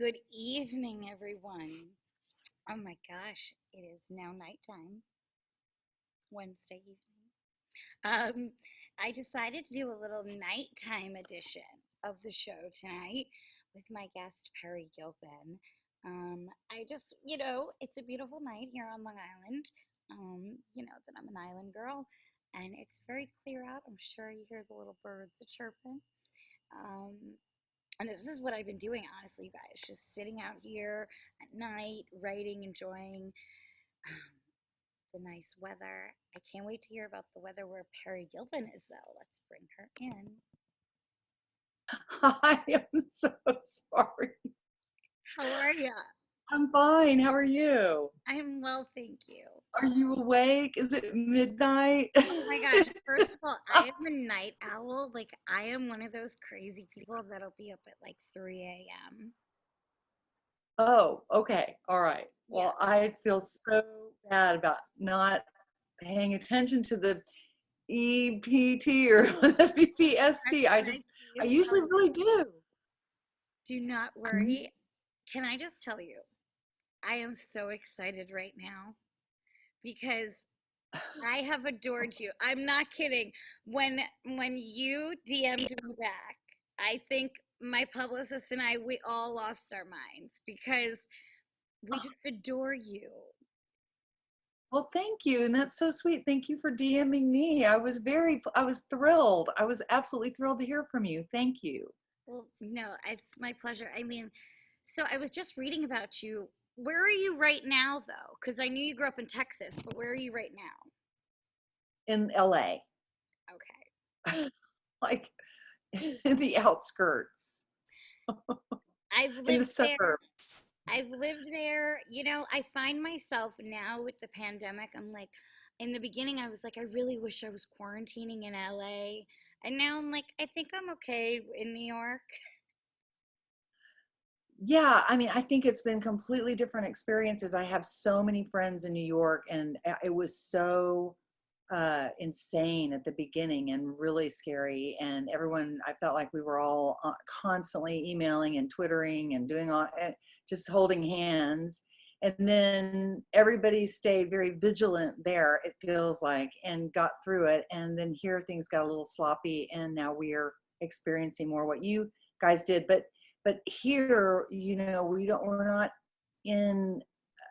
Good evening, everyone. Oh my gosh, it is now nighttime, Wednesday evening. Um, I decided to do a little nighttime edition of the show tonight with my guest, Peri Gilpin. It's a beautiful night here on Long Island. You know that I'm an island girl, and it's very clear out. I'm sure you hear the little birds a chirping. Um, and this is what I've been doing, honestly, guys. Just sitting out here at night, writing, enjoying the nice weather. I can't wait to hear about the weather where Peri Gilpin is, though. Let's bring her in. I am so sorry. How are you? I'm fine. How are you? I'm well, thank you. Are you awake? Is it midnight? Oh my gosh. First of all, I am a night owl. Like, I am one of those crazy people that'll be up at like 3 a.m. Oh, okay. All right. Yeah. Well, I feel so bad about not paying attention to the EPT or BPST. Can I I please usually tell really you? do. Do not Mhm. worry. Can I just tell you? I am so excited right now because I have adored you. I'm not kidding. When you DM'd me back, I think my publicist and we all lost our minds because we just adore you. Well, thank you. And that's so sweet. Thank you for DMing me. I was thrilled. I was absolutely thrilled to hear from you. Thank you. Well, no, it's my pleasure. I mean, so I was just reading about you. Where are you right now, though? Because I knew you grew up in Texas, but where are you right now? In LA. Okay. Like in the outskirts, I've in the lived there. suburbs. I've lived there. I find myself now with the pandemic, I'm like, in the beginning, I was like, I really wish I was quarantining in LA. And now I'm like, I think I'm okay in New York. Yeah, I mean, I think it's been completely different experiences. I have so many friends in New York, and it was so insane at the beginning and really scary. And everyone, I felt like we were all constantly emailing and twittering and doing all, just holding hands. And then everybody stayed very vigilant there, it feels like, and got through it. And then here things got a little sloppy, and now we're experiencing more what you guys did. But here, we're not in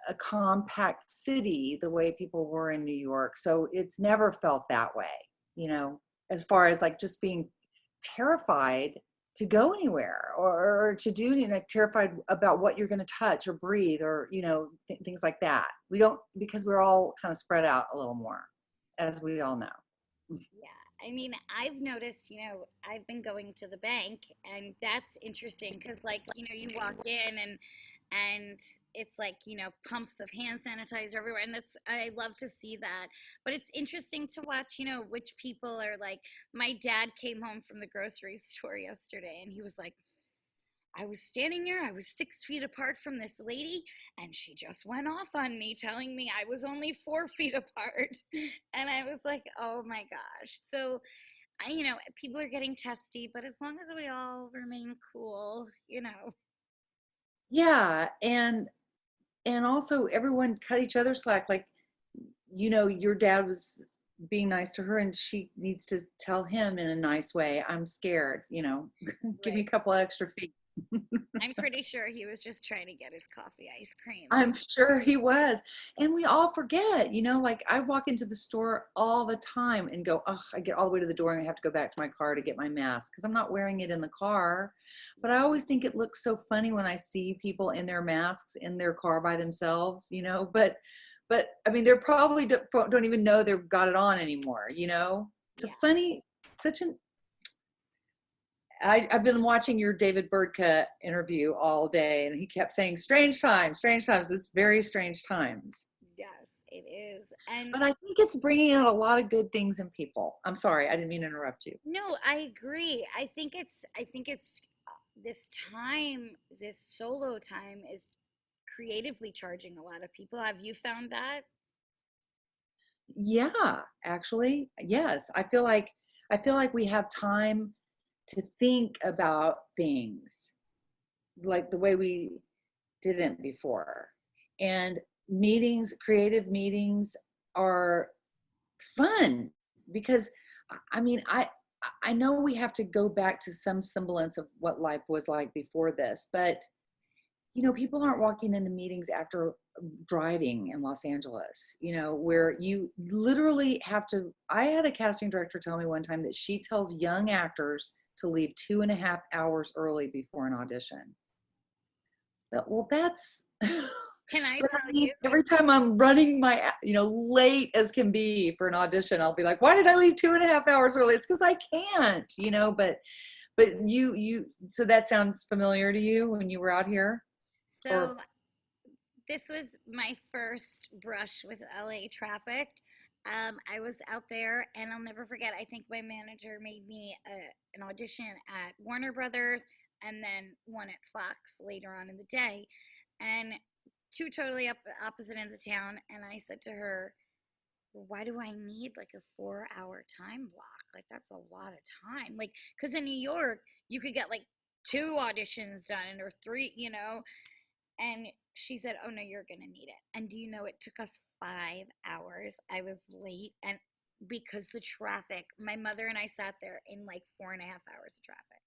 a compact city the way people were in New York. So it's never felt that way, as far as like just being terrified to go anywhere or to do, terrified about what you're going to touch or breathe or, things like that. We don't, because we're all kind of spread out a little more, as we all know. Yeah. I mean, I've noticed, I've been going to the bank, and that's interesting because, like, you walk in and it's like pumps of hand sanitizer everywhere, and that's I love to see that. But it's interesting to watch which people are like. My dad came home from the grocery store yesterday, and he was like, I was standing there, I was 6 feet apart from this lady, and she just went off on me, telling me I was only 4 feet apart. And I was like, oh my gosh. So people are getting testy, but as long as we all remain cool. Yeah. And also everyone cut each other slack. Like, your dad was being nice to her, and she needs to tell him in a nice way, I'm scared, give me Right. a couple extra feet. I'm pretty sure he was just trying to get his coffee ice cream. I'm sure he was. And we all forget, like I walk into the store all the time and go, oh, I get all the way to the door and I have to go back to my car to get my mask because I'm not wearing it in the car. But I always think it looks so funny when I see people in their masks in their car by themselves, but I mean, they're probably don't even know they've got it on anymore, It's a Yeah. funny, such an I've been watching your David Birdka interview all day, and he kept saying strange times, strange times. It's very strange times. Yes, it is. And But I think it's bringing out a lot of good things in people. I'm sorry, I didn't mean to interrupt you. no, I agree. I think it's this time, this solo time is creatively charging a lot of people. Have you found that? Yeah, actually, yes. I feel like we have time to think about things. like the way we didn't before. And meetings, creative meetings are fun because I mean, I know we have to go back to some semblance of what life was like before this, but you know, people aren't walking into meetings after driving in Los Angeles, you know, where you literally have to. I had a casting director tell me one time that she tells young actors to leave 2.5 hours early before an audition. But, well, that's, Can I but tell I mean, you? every time I'm running my, you know, late as can be for an audition, I'll be like, why did I leave 2.5 hours early? It's because I can't, you know, but so that sounds familiar to you when you were out here? So Or, this was my first brush with LA traffic. I was out there, and I'll never forget. I think my manager made me an audition at Warner Brothers, and then one at Fox later on in the day, and two totally opposite ends of town. And I said to her, "Why do I need like a 4 hour time block? Like that's a lot of time. Like, because in New York you could get like two auditions done or three, you know." And she said, "Oh no, you're gonna need it." And do you know it took us 5 hours? I was late, and because the traffic, my mother and I sat there in like 4.5 hours of traffic.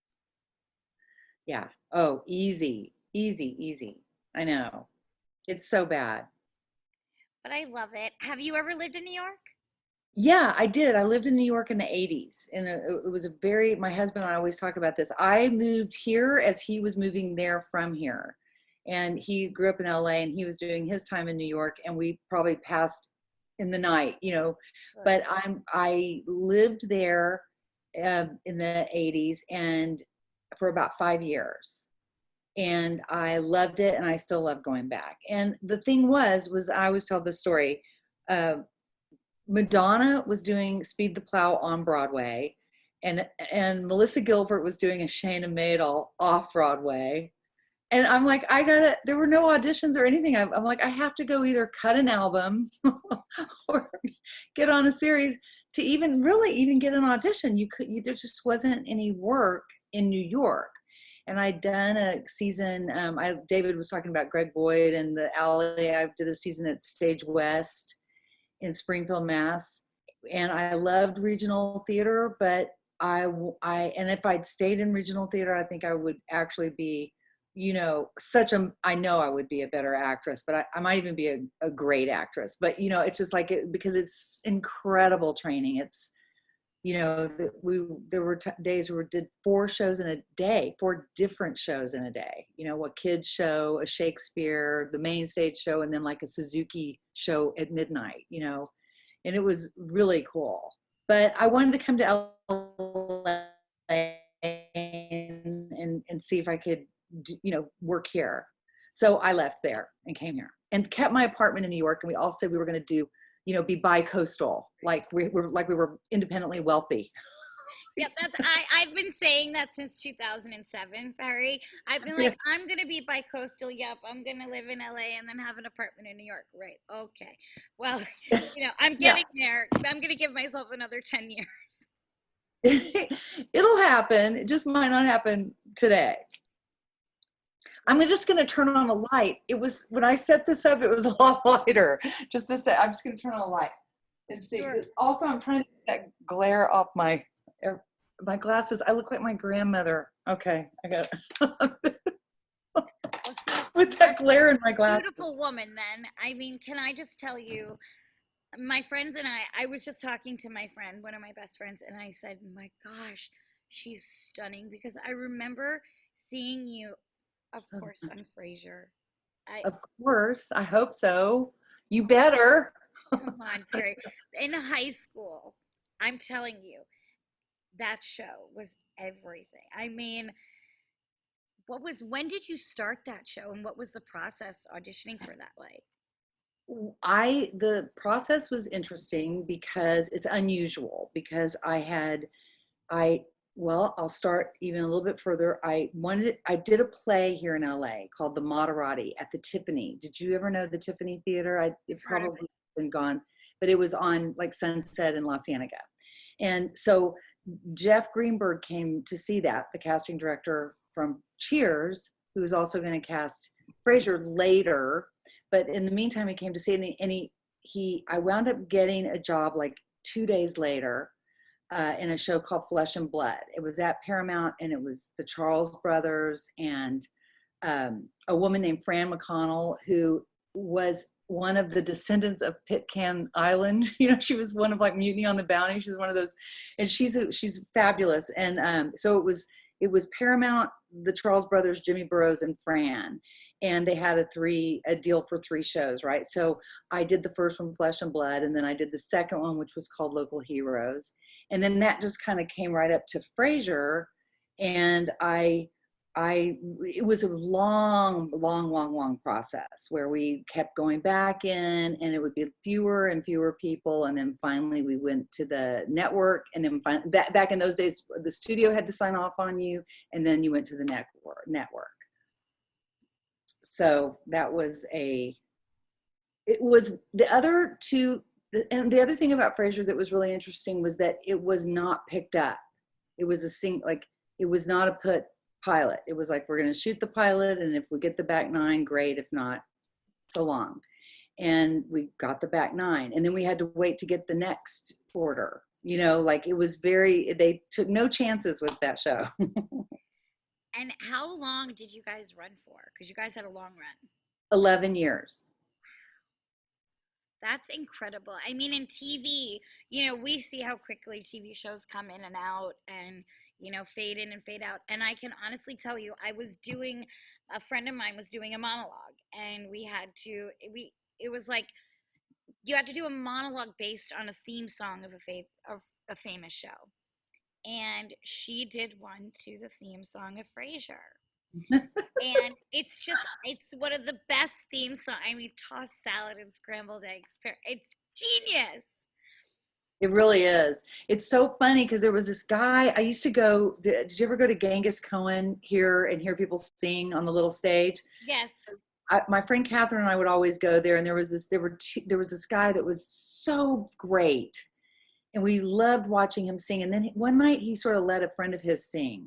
yeah. Oh, easy, easy, easy. I know. It's so bad. But I love it. Have you ever lived in New York? Yeah, I did. I lived in New York in the 80s. And it was a very, my husband and I always talk about this. I moved here as he was moving there from here. And he grew up in LA and he was doing his time in New York. And we probably passed in the night, you know. Sure. But I lived there in the 80s and for about 5 years. And I loved it and I still love going back. And the thing was I always tell this story. Uh, Madonna was doing Speed the Plow on Broadway, and Melissa Gilbert was doing a Shayna Maidel off Broadway. And I'm like, I gotta. There were no auditions or anything. I'm like, I have to go either cut an album or get on a series to even really even get an audition. There just wasn't any work in New York. And I'd done a season. David was talking about Greg Boyd and the Alley. I did a season at Stage West in Springfield, Mass. And I loved regional theater, but and if I'd stayed in regional theater, I think I would actually be, you know, I know I would be a better actress, but I might even be a great actress. But, you know, it's just like because it's incredible training. It's, you know, there were days where we did 4 shows in a day, 4 different shows in a day, you know, a kids show, a Shakespeare, the main stage show, and then like a Suzuki show at midnight, you know, and it was really cool. But I wanted to come to LA and see if I could, you know, work here. So I left there and came here and kept my apartment in New York. And we all said we were going to do, you know, be bi-coastal, like we were independently wealthy. Yep, I've been saying that since 2007, Peri. I've been Yeah, like, I'm gonna be bi-coastal. Yep, I'm gonna live in LA and then have an apartment in New York. Right? Okay. Well, you know, I'm yeah. getting there. I'm gonna give myself another 10 years. It'll happen. It just might not happen today. I'm just going to turn on a light. It was when I set this up, it was a lot lighter. Just to say, I'm just going to turn on a light and see. Sure. Also, I'm trying to get that glare off my glasses. I look like my grandmother. Okay, I got it. Well, see, With that glare in my glasses. beautiful woman. Then, I mean, can I just tell you, my friends and I was just talking to my friend, one of my best friends, and I said, "My gosh, she's stunning," because I remember seeing you, of course, on Frasier. I Of course, I hope so. You better. Come on, Perry. In high school, I'm telling you, that show was everything. I mean, when did you start that show and what was the process auditioning for that like? The process was interesting because it's unusual because I well, I'll start even a little bit further. I did a play here in LA called The Moderati at the Tiffany. Did you ever know the Tiffany Theater? It I've heard of probably it. been gone, but it was on like Sunset in La Cienega. And so Jeff Greenberg came to see that, the casting director from Cheers, who was also going to cast Frasier later. But in the meantime, he came to see it, and I wound up getting a job like 2 days later in a show called Flesh and Blood. It was at Paramount, and it was the Charles brothers and a woman named Fran McConnell, who was one of the descendants of Pitcairn Island. You know, she was one of like Mutiny on the Bounty. She was one of those, and she's fabulous. And so it was Paramount, the Charles brothers, Jimmy Burrows, and Fran. And they had a deal for 3 shows, right? So I did the first one, Flesh and Blood, and then I did the second one, which was called Local Heroes. And then that just kind of came right up to Frasier. And it was a long process where we kept going back in, and it would be fewer and fewer people. And then finally we went to the network, and then back in those days, the studio had to sign off on you, and then you went to the network. So that was it was the other two. And the other thing about Frasier that was really interesting was that it was not picked up. It was it was not a pilot. It was like, we're going to shoot the pilot, and if we get the back 9, great. If not, so long. And we got the back 9, and then we had to wait to get the next order. You know, like it was they took no chances with that show. And how long did you guys run for? Because you guys had a long run. 11 years. That's incredible. I mean, in TV, you know, we see how quickly TV shows come in and out and, you know, fade in and fade out. And I can honestly tell you, a friend of mine was doing a monologue, and it was like, you had to do a monologue based on a theme song of a famous show. And she did one to the theme song of Frasier. And it's one of the best theme songs. I mean, tossed salad and scrambled eggs. It's genius. It really is. It's so funny because there was this guy, I used to go, did you ever go to Genghis Cohen here and hear people sing on the little stage? Yes. My friend Catherine and I would always go there, and there was this guy that was so great, and we loved watching him sing. And then one night he sort of let a friend of his sing,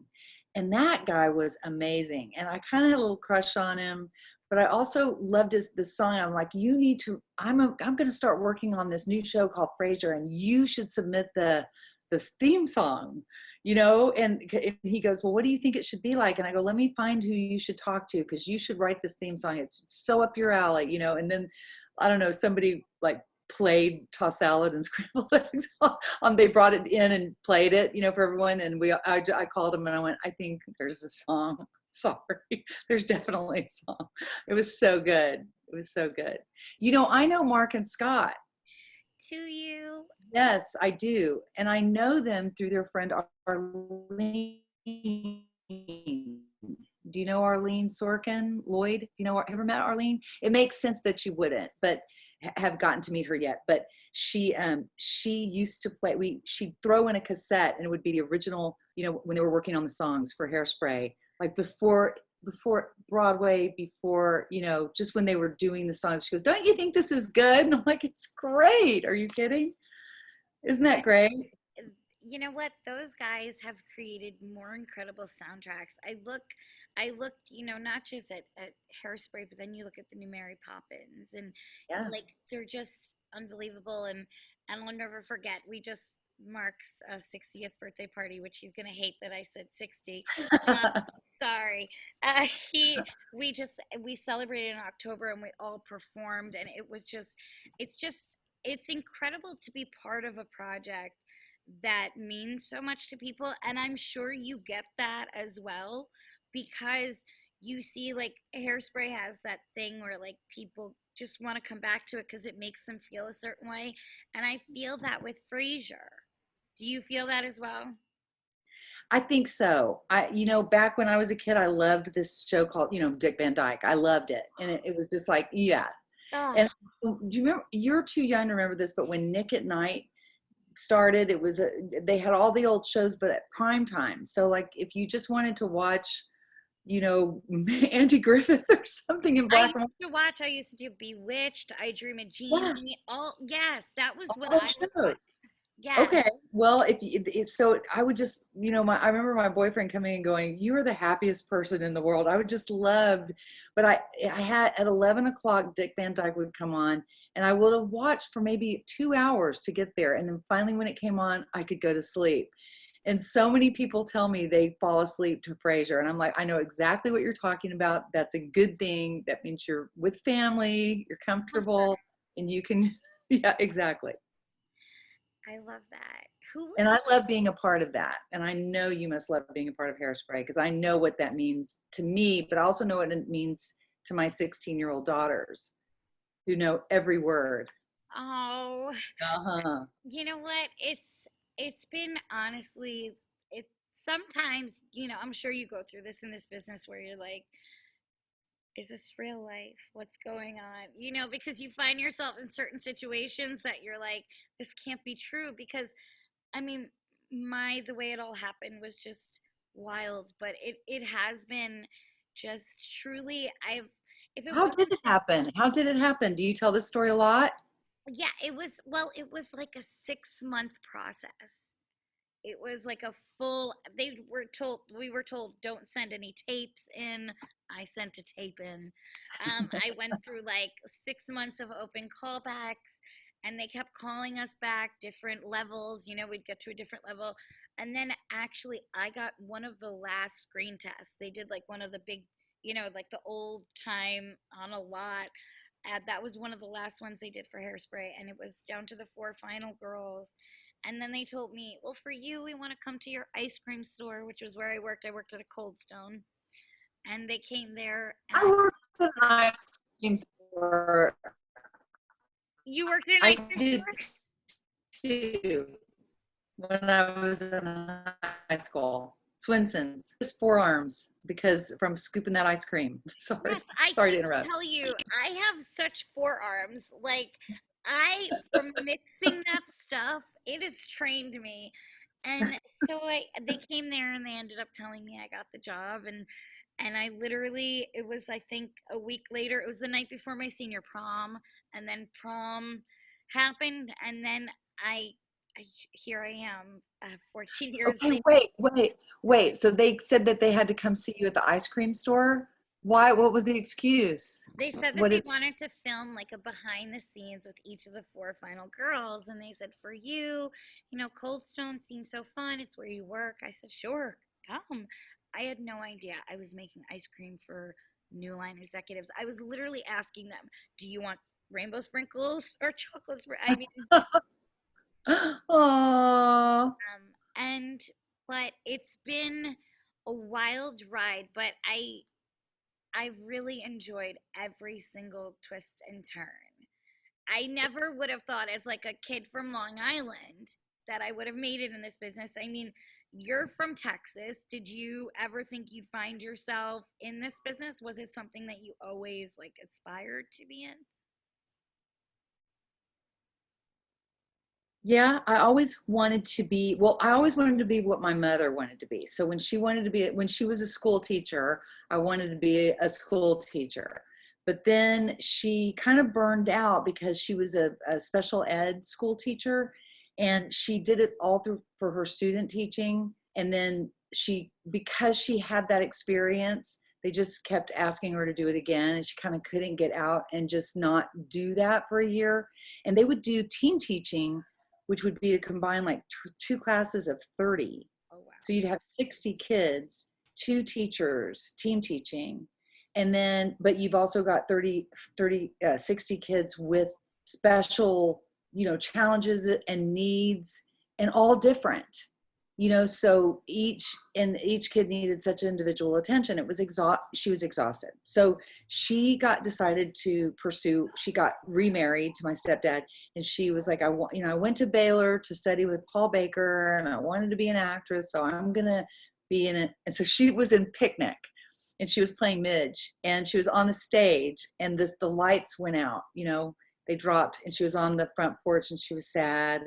and that guy was amazing. And I kind of had a little crush on him, but I also loved this song. I'm like, I'm going to start working on this new show called Frasier, and you should submit this theme song, you know? And he goes, well, what do you think it should be like? And I go, let me find who you should talk to, because you should write this theme song. It's so up your alley, you know? And then, I don't know, somebody like played tossed salad and scrambled eggs. They brought it in and played it, you know, for everyone. And I called him and I went, I think there's a song. Sorry, there's definitely a song. It was so good. It was so good. You know, I know Mark and Scott. Do you? Yes, I do. And I know them through their friend Arlene. Do you know Arlene Sorkin Lloyd? You know, ever met Arlene? It makes sense that you wouldn't, but have gotten to meet her yet. But she used to play. She'd throw in a cassette, and it would be the original. You know, when they were working on the songs for Hairspray, like before Broadway, you know, just when they were doing the songs. She goes, "Don't you think this is good?" And I'm like, "It's great. Are you kidding? Isn't that great?" You know what? Those guys have created more incredible soundtracks. I look, you know, not just at Hairspray, but then you look at the new Mary Poppins, and Yeah. like they're just unbelievable. And I'll never forget, we just Mark's 60th birthday party, which he's gonna hate that I said 60. Sorry. We celebrated in October, and we all performed, and it's incredible to be part of a project that means so much to people. And I'm sure you get that as well, because you see, like, Hairspray has that thing where like people just want to come back to it because it makes them feel a certain way. And I feel that with Frasier. Do you feel that as well? I think so. You know, back when I was a kid, I loved this show called, you know, Dick Van Dyke. I loved it. And it was just like, yeah. Oh. And do you remember, you're too young to remember this, but when Nick at Night started, they had all the old shows, but at prime time. So like, if you just wanted to watch, you know, Andy Griffith or something in black and white. I used to do Bewitched, I Dream of Jeannie. Yeah. Yes, that was what All I shows. would watch. Yeah. Okay. Well, if it's so, I would just, I remember my boyfriend coming and going, "You are the happiest person in the world." I would just loved, but I had at 11 o'clock, Dick Van Dyke would come on, and I would have watched for maybe 2 hours to get there. And then finally, when it came on, I could go to sleep. And so many people tell me they fall asleep to Frasier. And I'm like, I know exactly what you're talking about. That's a good thing. That means you're with family, you're comfortable, and you can, yeah, exactly. I love that. Who And was I love being a part of that. And I know you must love being a part of Hairspray because I know what that means to me, but I also know what it means to my 16-year-old daughters who know every word. Oh, Uh-huh. you know what? It's been honestly it sometimes, I'm sure you go through this in this business where you're like, is this real life? What's going on? Because you find yourself in certain situations that you're like, this can't be true because I mean, the way it all happened was just wild, but it has been just truly if it How wasn't. did it happen? How did it happen? Do you tell this story a lot? Yeah, it was like a 6 month process. It was like a full, we were told, don't send any tapes in. I sent a tape in. I went through like 6 months of open callbacks, and they kept calling us back different levels. We'd get to a different level. And then actually, I got one of the last screen tests. They did like one of the big, like the old time on a lot. That was one of the last ones they did for Hairspray, and it was down to the four final girls. And then they told me, well, for you, we want to come to your ice cream store, which was where I worked. I worked at a Cold Stone. And they came there, and I worked at an ice cream store. you worked at an I ice cream did store? too when I was in high school. Swinson's, just forearms because from scooping that ice cream. Sorry, Yes, I sorry to can't interrupt. tell you. I have such forearms. Like, from mixing that stuff, it has trained me. And so they came there and they ended up telling me I got the job. And I literally, it was, I think, a week later. It was the night before my senior prom. And then prom happened. And then here I am, 14 years Okay, later. wait. So they said that they had to come see you at the ice cream store. Why? What was the excuse? They said that What they did? wanted to film like a behind the scenes with each of the four final girls. And they said, for you, Cold Stone seems so fun. It's where you work. I said, sure, come. I had no idea I was making ice cream for New Line executives. I was literally asking them, do you want rainbow sprinkles or chocolate I mean, Oh, and, but it's been a wild ride, but I've really enjoyed every single twist and turn. I never would have thought, as like a kid from Long Island, that I would have made it in this business. I mean, you're from Texas. Did you ever think you'd find yourself in this business? Was it something that you always like aspired to be in? yeah. I always wanted to be, well, I always wanted to be what my mother wanted to be. So when she was a school teacher, I wanted to be a school teacher. But then she kind of burned out because she was a special ed school teacher and she did it all through for her student teaching. And then because she had that experience, they just kept asking her to do it again. And she kind of couldn't get out and just not do that for a year. And they would do team teaching, which would be to combine like two classes of 30. Oh, wow. So you'd have 60 kids, two teachers, team teaching. And then, but you've also got 60 kids with special, challenges and needs and all different, so each kid needed such individual attention. She was exhausted. So she got remarried to my stepdad, and she was like, I went to Baylor to study with Paul Baker and I wanted to be an actress. So I'm going to be in it. And so she was in Picnic and she was playing Midge and she was on the stage and the lights went out, they dropped and she was on the front porch and she was sad.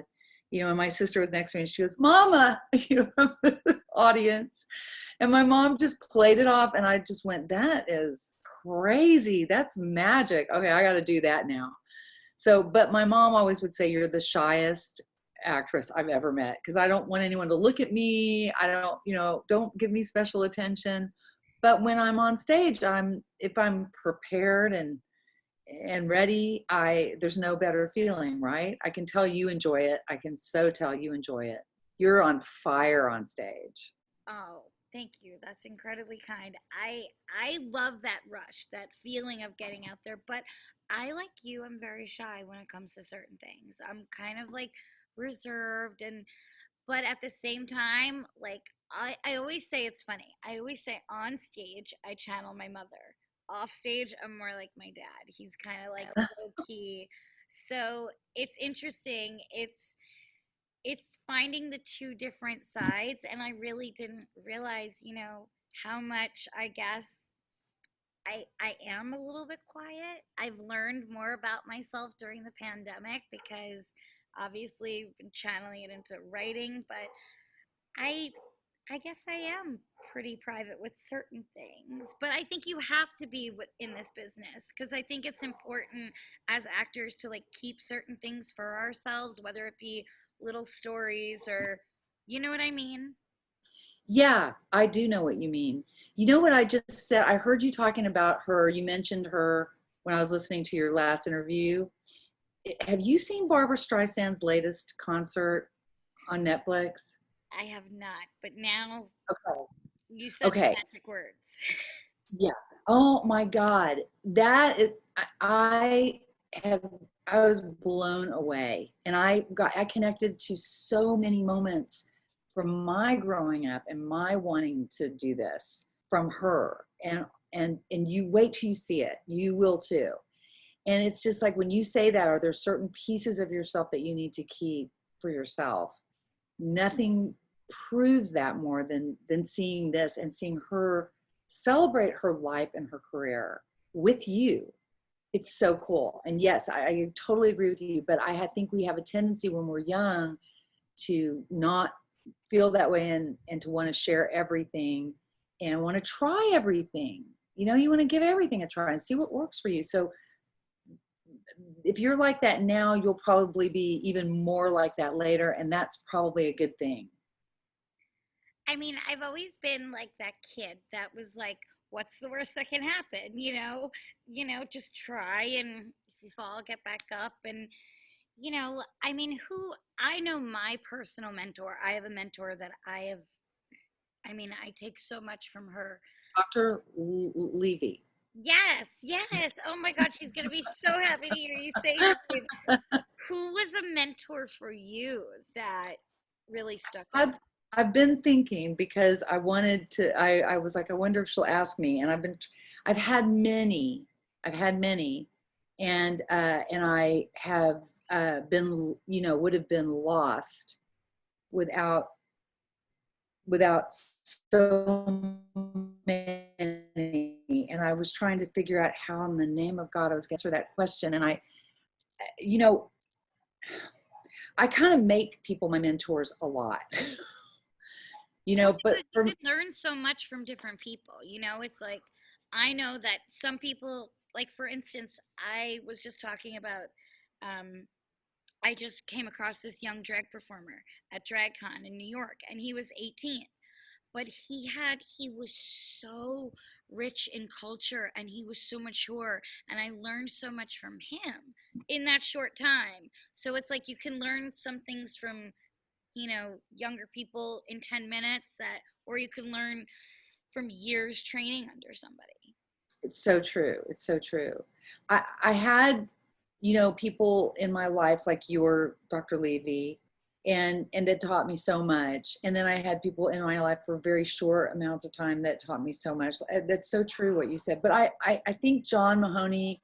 And my sister was next to me and she goes, "Mama," from the audience. And my mom just played it off and I just went, that is crazy. That's magic. Okay, I got to do that now. So, but my mom always would say, you're the shyest actress I've ever met, because I don't want anyone to look at me. I don't, don't give me special attention. But when I'm on stage, if I'm prepared and ready, there's no better feeling, right? I can tell you enjoy it. I can so tell you enjoy it. You're on fire on stage. Oh, thank you. That's incredibly kind. I love that rush, that feeling of getting out there, but I, like you, I'm very shy when it comes to certain things. I'm kind of like reserved, and but at the same time, like I always say, it's funny. I always say on stage I channel my mother. Off stage I'm more like my dad. He's kind of like low key. So it's interesting. It's finding the two different sides, and I really didn't realize, how much, I guess, I am a little bit quiet. I've learned more about myself during the pandemic because obviously I've been channeling it into writing, but I I guess I am pretty private with certain things. But I think you have to be in this business because I think it's important as actors to like keep certain things for ourselves, whether it be little stories or you know what I mean? Yeah, I do know what you mean. You know what I just said? I heard you talking about her. You mentioned her when I was listening to your last interview. Have you seen Barbara Streisand's latest concert on Netflix? I have not, but now Okay. you said the Okay. magic words. Yeah. Oh my God. That is, I have, I was blown away, and I connected to so many moments from my growing up and my wanting to do this from her. And you wait till you see it. You will too. And it's just like when you say that, are there certain pieces of yourself that you need to keep for yourself? Nothing proves that more than seeing this and seeing her celebrate her life and her career with you. It's so cool. And yes, I totally agree with you, but think we have a tendency when we're young to not feel that way and to want to share everything and want to try everything. You want to give everything a try and see what works for you. So if you're like that now, you'll probably be even more like that later, and that's probably a good thing. I mean, I've always been like that kid that was like, what's the worst that can happen? Just try, and if you fall, get back up. And, I mean, I know my personal mentor. I have a mentor that I take so much from her. Dr. Levy. Yes, yes. Oh my God, she's going to be so happy to hear you say her name. Who was a mentor for you that really stuck out? I've been thinking because I wanted to, I was like, I wonder if she'll ask me. And I've had many, and I have been, would have been lost without so many. And I was trying to figure out how in the name of God I was going to answer that question. And I kind of make people my mentors a lot. But you can learn so much from different people. It's like, I know that some people, like for instance, I was just talking about, I just came across this young drag performer at DragCon in New York, and he was 18, but he was so rich in culture, and he was so mature, and I learned so much from him in that short time. So it's like you can learn some things from younger people in 10 minutes, or you can learn from years training under somebody. It's so true. It's so true. I had, people in my life like your Dr. Levy, and that taught me so much. And then I had people in my life for very short amounts of time that taught me so much. That's so true what you said. But I think John Mahoney,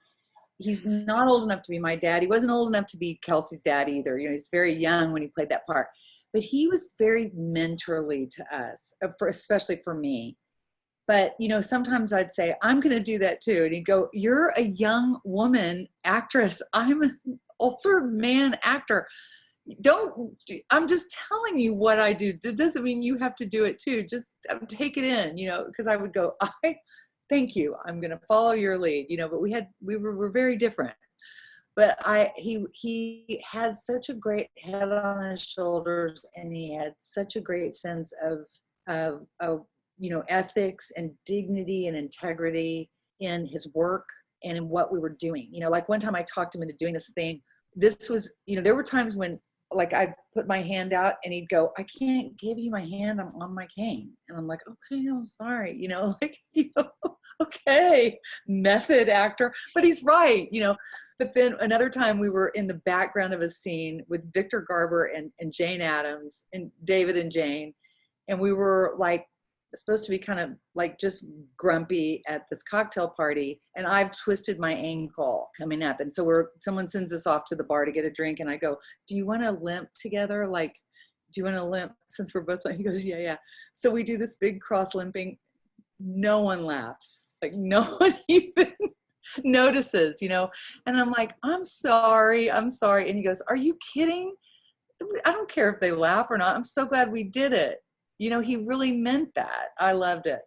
he's not old enough to be my dad. He wasn't old enough to be Kelsey's dad either. He's very young when he played that part. But he was very mentorly to us, especially for me. But, sometimes I'd say, I'm going to do that too. And he'd go, you're a young woman actress. I'm an older man actor. I'm just telling you what I do. It doesn't mean you have to do it too. Just take it in, because I would go, thank you. I'm going to follow your lead, but we're very different. but he had such a great head on his shoulders, and he had such a great sense of ethics and dignity and integrity in his work and in what we were doing. Like one time I talked him into doing this thing. This was, there were times when like I'd put my hand out and he'd go, I can't give you my hand, I'm on my cane. And I'm like, okay, I'm sorry, okay, method actor, but he's right, But then another time we were in the background of a scene with Victor Garber and Jane Addams and David and Jane. And we were like supposed to be kind of like just grumpy at this cocktail party, and I've twisted my ankle coming up, and so someone sends us off to the bar to get a drink, and I go, do you want to limp together? Like, do you want to limp since we're both like? He goes, yeah. So we do this big cross limping. No one laughs, like no one even notices, and I'm like, I'm sorry, and he goes, are you kidding? I don't care if they laugh or not, I'm so glad we did it. He really meant that. I loved it.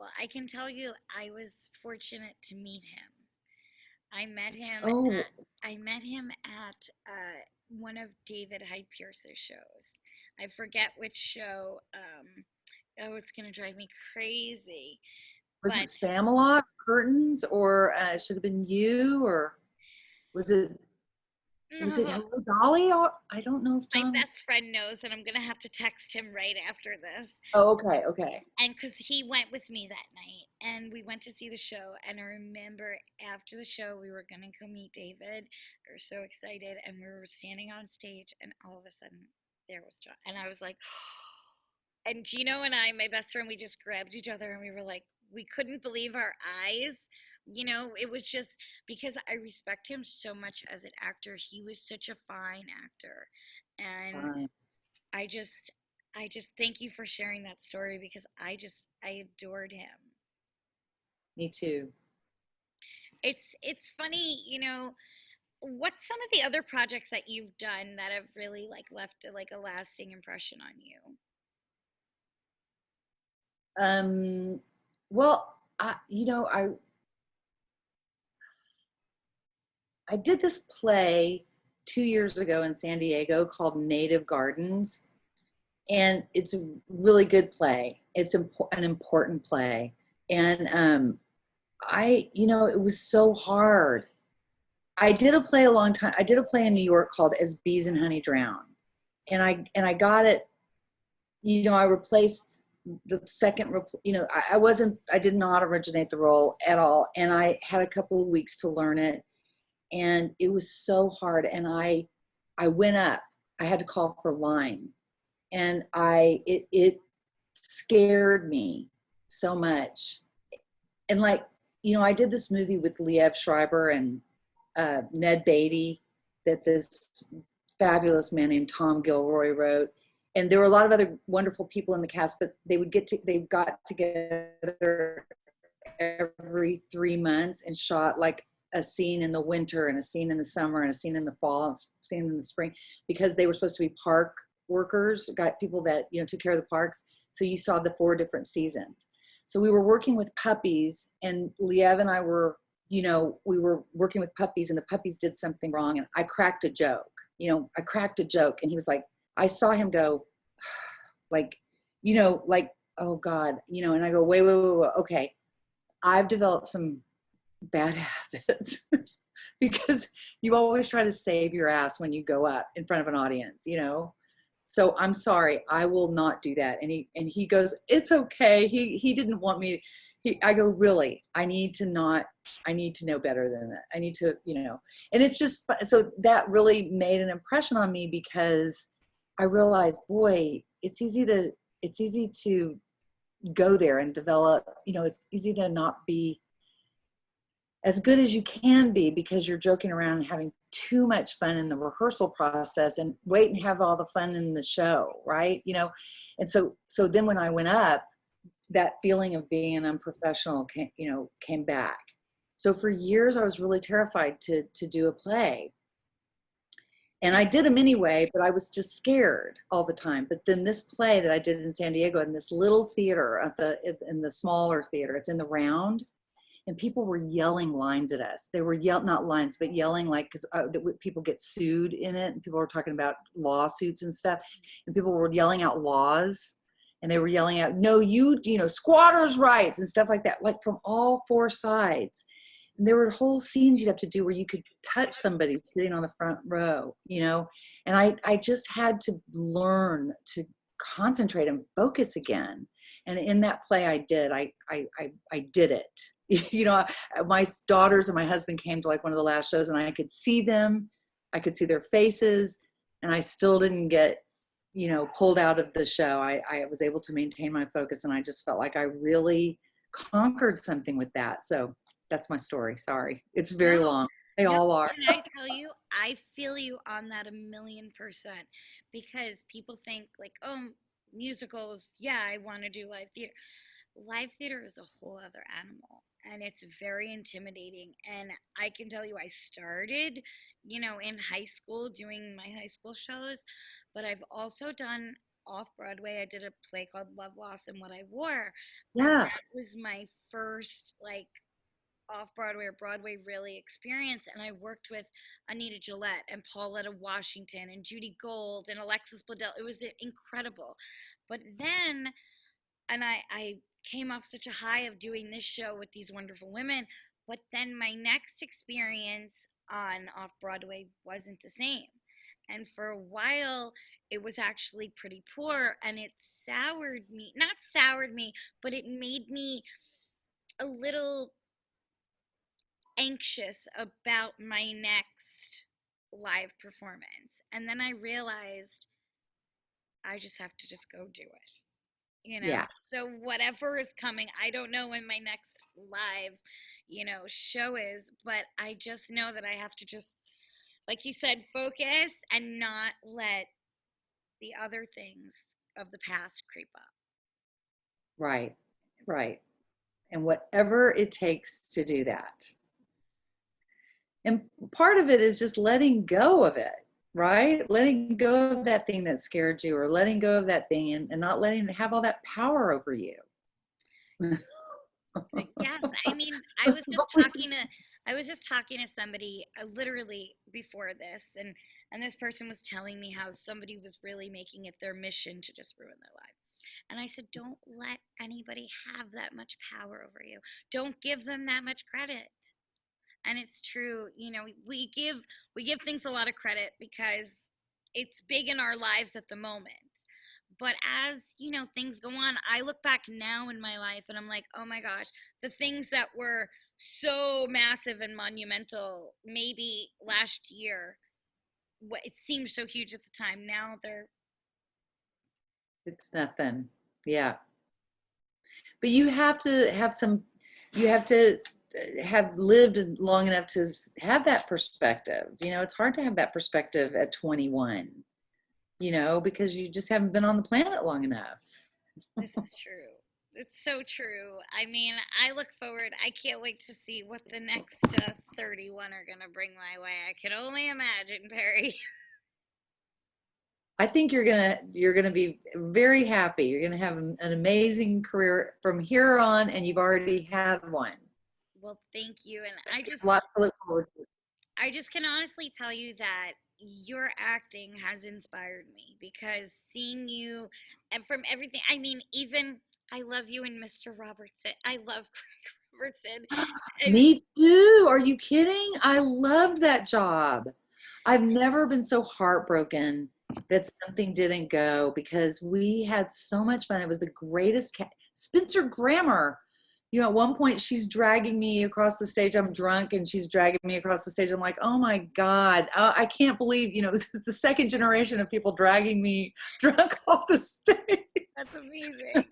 Well, I can tell you, I was fortunate to meet him. I met him. Oh. I met him at one of David Hyde Pierce's shows. I forget which show. It's gonna drive me crazy. Was it Spamalot, Curtains, or should have been you, or was it? Was it Hello Dolly? I don't know if my best friend knows, and I'm gonna have to text him right after this. Oh, okay. And because he went with me that night, and we went to see the show. And I remember after the show, we were gonna go meet David. We were so excited, and we were standing on stage, and all of a sudden, there was John, and I was like, and Gino and I, my best friend, we just grabbed each other, and we were like, we couldn't believe our eyes. It was just because I respect him so much as an actor. He was such a fine actor. And I just thank you for sharing that story, because I adored him. Me too. It's funny, what's some of the other projects that you've done that have really like left like a lasting impression on you? Well, I did this play 2 years ago in San Diego called Native Gardens, and it's a really good play. It's an important play, and it was so hard. I did a play in New York called As Bees and Honey Drown, and I got it. I replaced the second. I did not originate the role at all, and I had a couple of weeks to learn it. And it was so hard. And I went up, I had to call for line. And it scared me so much. And I did this movie with Liev Schreiber and Ned Beatty that this fabulous man named Tom Gilroy wrote. And there were a lot of other wonderful people in the cast, but they got together every 3 months and shot like a scene in the winter and a scene in the summer and a scene in the fall and a scene in the spring, because they were supposed to be park workers, got people that, took care of the parks. So you saw the 4 different seasons. So we were working with puppies, and Liev and I were, we were working with puppies, and the puppies did something wrong. And I cracked a joke, and he was like, I saw him go like, oh God, and I go, wait, okay. I've developed some bad habits because you always try to save your ass when you go up in front of an audience, so I'm sorry, I will not do that. And he goes, it's okay. He didn't want me. I go, really, I need to know better than that. I need to, and it's just, so that really made an impression on me, because I realized, boy, it's easy to go there and develop, it's easy to not be as good as you can be, because you're joking around and having too much fun in the rehearsal process, and wait and have all the fun in the show, right? And so then when I went up, that feeling of being an unprofessional came back. So for years I was really terrified to do a play. And I did them anyway, but I was just scared all the time. But then this play that I did in San Diego, in this little theater in the smaller theater, it's in the Round. and people were yelling lines at us. They were not lines, but yelling like, because people get sued in it, and people were talking about lawsuits and stuff, and people were yelling out laws, and they were yelling out, no, you know, squatters' rights and stuff like that, like from all four sides. And there were whole scenes you'd have to do where you could touch somebody sitting on the front row, you know, and I just had to learn to concentrate and focus again. And in that play I did, I did it. You know, my daughters and my husband came to like one of the last shows, and I could see them, I could see their faces, and I still didn't get, you know, pulled out of the show. I was able to maintain my focus, and I just felt like I really conquered something with that. So that's my story. Sorry. It's very No, long. They no, all are. can I tell you, I feel you on that 1,000,000%, because people think like, oh, musicals, yeah, I want to do live theater. Live theater is a whole other animal, and it's very intimidating. And I can tell you, I started, you know, in high school doing my high school shows, but I've also done off Broadway. I did a play called Love, Loss, and What I Wore, and Yeah. that was my first like off Broadway or Broadway really experience. And I worked with Anita Gillette and Pauletta Washington and Judy Gold and Alexis Bledel. It was incredible. But then, and I came off such a high of doing this show with these wonderful women. But then my next experience on off Broadway wasn't the same. And for a while, it was actually pretty poor, and it soured me, not soured me, but it made me a little anxious about my next live performance. And then I realized I just have to just go do it, you know? Yeah. So whatever is coming, I don't know when my next live, you know, show is, but I just know that I have to just, like you said, focus and not let the other things of the past creep up. Right. Right. And whatever it takes to do that. And part of it is just letting go of it, right? Letting go of that thing that scared you, or letting go of that thing, and not letting it have all that power over you. Yes, I mean, I was just talking to somebody literally before this, and this person was telling me how somebody was really making it their mission to just ruin their life. And I said, don't let anybody have that much power over you. Don't give them that much credit. And it's true, you know, we give things a lot of credit because it's big in our lives at the moment. But as, you know, things go on, I look back now in my life and I'm like, oh my gosh, the things that were so massive and monumental maybe last year, it seemed so huge at the time. Now they're, It's nothing. Yeah. But you have to have some, you have to have lived long enough to have that perspective. You know, it's hard to have that perspective at 21, you know, because you just haven't been on the planet long enough. this is true. It's so true. I mean, I look forward. I can't wait to see what the next 31 are going to bring my way. I can only imagine, Peri. I think you're gonna be very happy. You're gonna have an amazing career from here on, and you've already had one. Well, thank you. And Lots to look forward to. I just can honestly tell you that your acting has inspired me, because seeing you and from everything, I mean, even I love you and Mr. Robertson. I love Craig Robertson. I mean, Me too. Are you kidding? I loved that job. I've never been so heartbroken that something didn't go, because we had so much fun. It was the greatest. Spencer Grammer, you know, at one point she's dragging me across the stage. I'm drunk and she's dragging me across the stage. I'm like, oh my God, I can't believe, you know, the second generation of people dragging me drunk off the stage. that's amazing.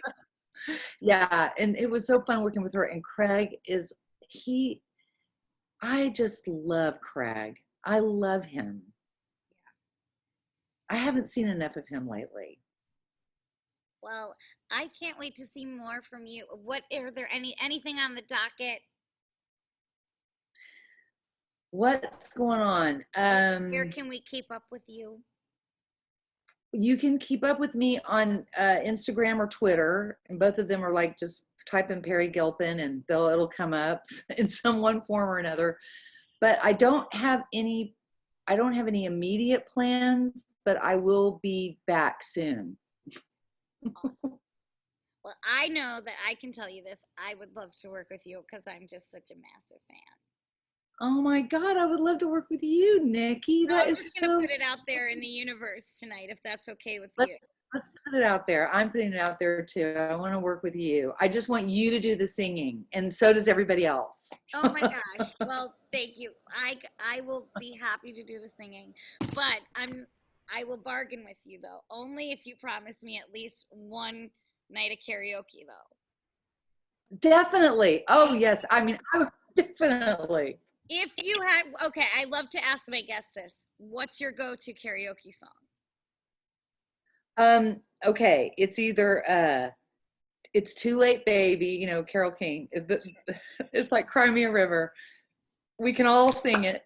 Yeah. And it was so fun working with her. And Craig is, I just love Craig. I love him. I haven't seen enough of him lately. Well, I can't wait to see more from you. What are there anything on the docket? What's going on? Where can we keep up with you? You can keep up with me on Instagram or Twitter, and both of them are like, just type in Peri Gilpin and it'll come up in some one form or another. But I don't have any immediate plans, but I will be back soon. Awesome. Well, I know that I can tell you this. I would love to work with you because I'm just such a massive fan. Oh my God, I would love to work with you, Nikki. So That I'm just is going to so. put it out there in the universe tonight, if that's okay with you. Let's put it out there. I'm putting it out there too. I want to work with you. I just want you to do the singing, and so does everybody else. Oh my gosh. Well, thank you. I will be happy to do the singing, but I will bargain with you though. Only if you promise me at least one night of karaoke though. Definitely. Oh yes. I mean, definitely. If you had, okay, I love to ask my guests this. What's your go-to karaoke song? Okay. It's either it's Too Late Baby, you know, Carole King. It's like Cry Me a River. We can all sing it.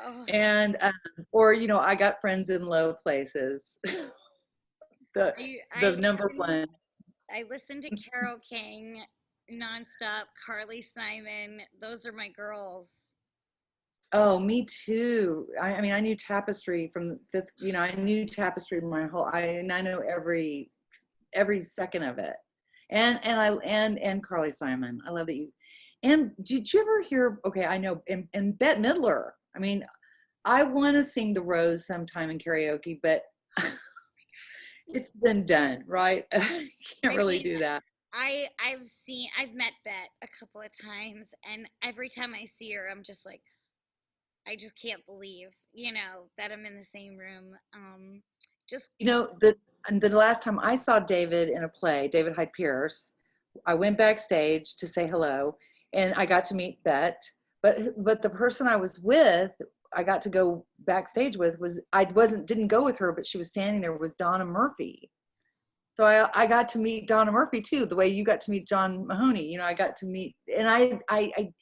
Oh, And or you know, I Got Friends in Low Places. the I the number one. I listen to Carole King nonstop. Carly Simon. Those are my girls. Oh, me too. I mean, I knew Tapestry from the fifth, you know, I knew Tapestry my whole, and I know every second of it. And Carly Simon. I love that you, and did you ever hear, okay, I know, and Bette Midler. I mean, I want to sing The Rose sometime in karaoke, but it's been done, right? Can't I really mean, do that. I've met Bette a couple of times, and every time I see her, I'm just like, I just can't believe, that I'm in the same room. Just You know, and the last time I saw David in a play, David Hyde Pierce, I went backstage to say hello, and I got to meet Bette. But the person I was with, I got to go backstage with, didn't go with her, but she was standing there, was Donna Murphy. So I got to meet Donna Murphy too, the way you got to meet John Mahoney. You know, I got to meet, and I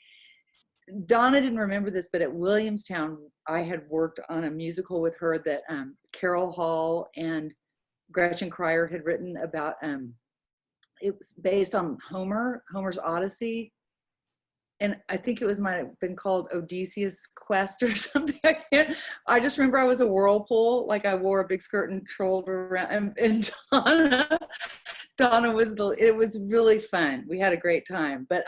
Donna didn't remember this, but at Williamstown, I had worked on a musical with her that Carol Hall and Gretchen Cryer had written about. It was based on Homer's Odyssey. And I think might have been called Odysseus Quest or something. I just remember I was a whirlpool, like I wore a big skirt and trolled around. And Donna it was really fun. We had a great time. But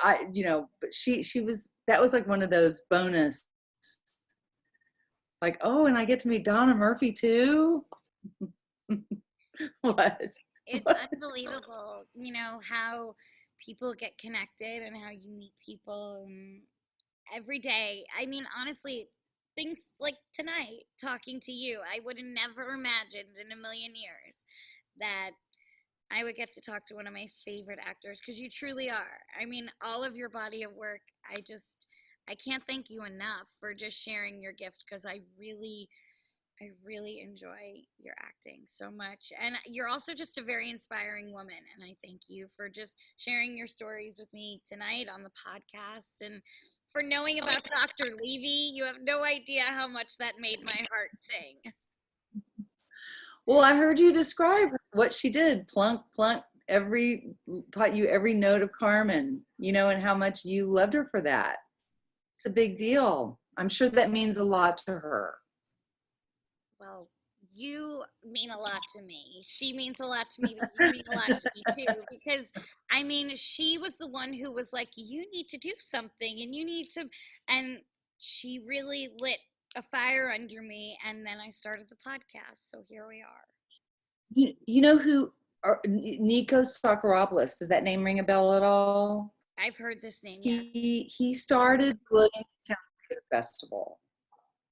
that was like one of those bonus, like, oh, and I get to meet Donna Murphy too. What? it's unbelievable, how people get connected and how you meet people and every day. I mean, honestly, things like tonight, talking to you, I would have never imagined in a million years that I would get to talk to one of my favorite actors because you truly are. I mean, all of your body of work, I can't thank you enough for just sharing your gift because I really enjoy your acting so much. And you're also just a very inspiring woman. And I thank you for just sharing your stories with me tonight on the podcast and for knowing about Dr. Levy. You have no idea how much that made my heart sing. Well, I heard you describe what she did. Plunk, plunk, taught you every note of Carmen, and how much you loved her for that. It's a big deal. I'm sure that means a lot to her. Well, you mean a lot to me. She means a lot to me, but you mean a lot to me too. Because, I mean, she was the one who was like, you need to do something and you need to. And she really lit a fire under me. And then I started the podcast. So here we are. You know who, Nikos Sakaropoulos, does that name ring a bell at all? I've heard this name, yeah. He started Williamstown Theater Festival.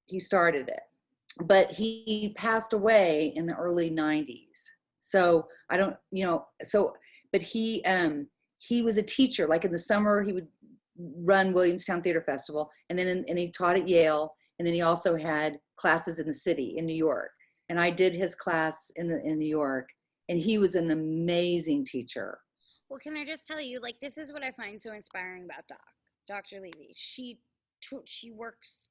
He started it. But he passed away in the early 90s. So I don't, but he was a teacher. Like in the summer, he would run Williamstown Theater Festival, and then and he taught at Yale, and then he also had classes in the city in New York. And I did his class in New York, and he was an amazing teacher. Well, can I just tell you, like, this is what I find so inspiring about Dr. Levy. She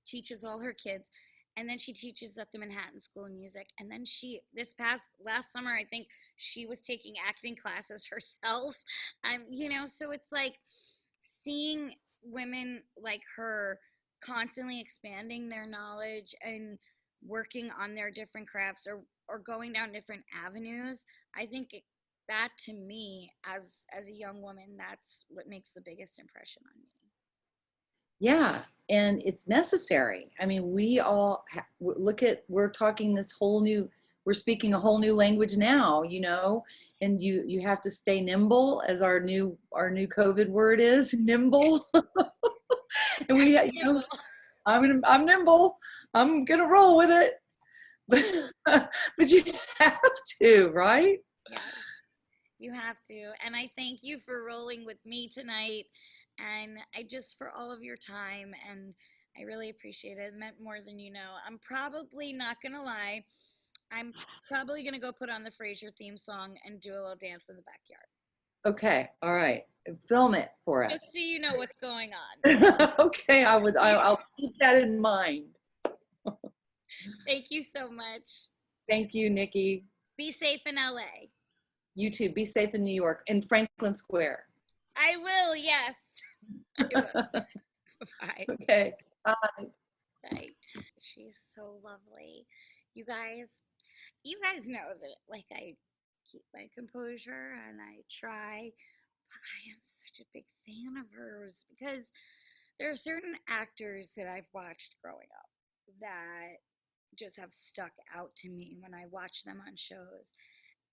teaches all her kids. and then she teaches at the Manhattan School of Music. And then last summer, I think she was taking acting classes herself. So it's like seeing women like her constantly expanding their knowledge and working on their different crafts, or going down different avenues. I think that, to me, as a young woman, that's what makes the biggest impression on me. Yeah, and it's necessary. I mean, we all we're talking this whole new, we're speaking a whole new language now, and you have to stay nimble, as our new COVID word is, nimble. And I'm nimble. I'm gonna roll with it. But you have to, right? Yes, you have to. And I thank you for rolling with me tonight. And I just, for all of your time, and I really appreciate it. It meant more than you know. I'm probably not going to lie. I'm probably going to go put on the Frasier theme song and do a little dance in the backyard. Okay. All right. Film it for us. Just so you know what's going on. Okay. I'll keep that in mind. Thank you so much. Thank you, Nikki. Be safe in LA. You too. Be safe in New York, in Franklin Square. I will, yes. I will. Bye. Okay. Bye. Bye. She's so lovely. You guys know that, like, I keep my composure and I try, but I am such a big fan of hers because there are certain actors that I've watched growing up that just have stuck out to me when I watch them on shows.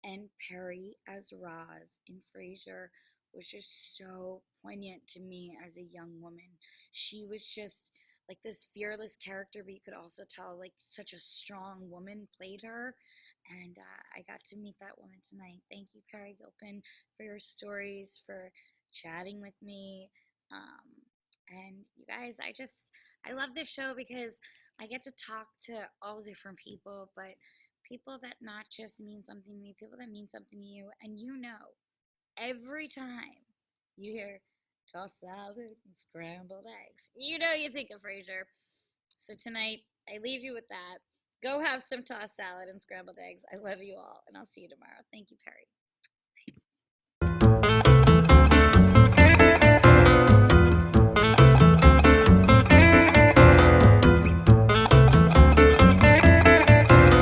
And Peri as Roz in Frasier was just so poignant to me as a young woman. She was just like this fearless character, but you could also tell like such a strong woman played her. And I got to meet that woman tonight. Thank you, Peri Gilpin, for your stories, for chatting with me. And you guys, I love this show because I get to talk to all different people, but people that not just mean something to me, people that mean something to you. And every time you hear tossed salad and scrambled eggs, you think of Frasier. So tonight, I leave you with that. Go have some tossed salad and scrambled eggs. I love you all, and I'll see you tomorrow. Thank you, Peri.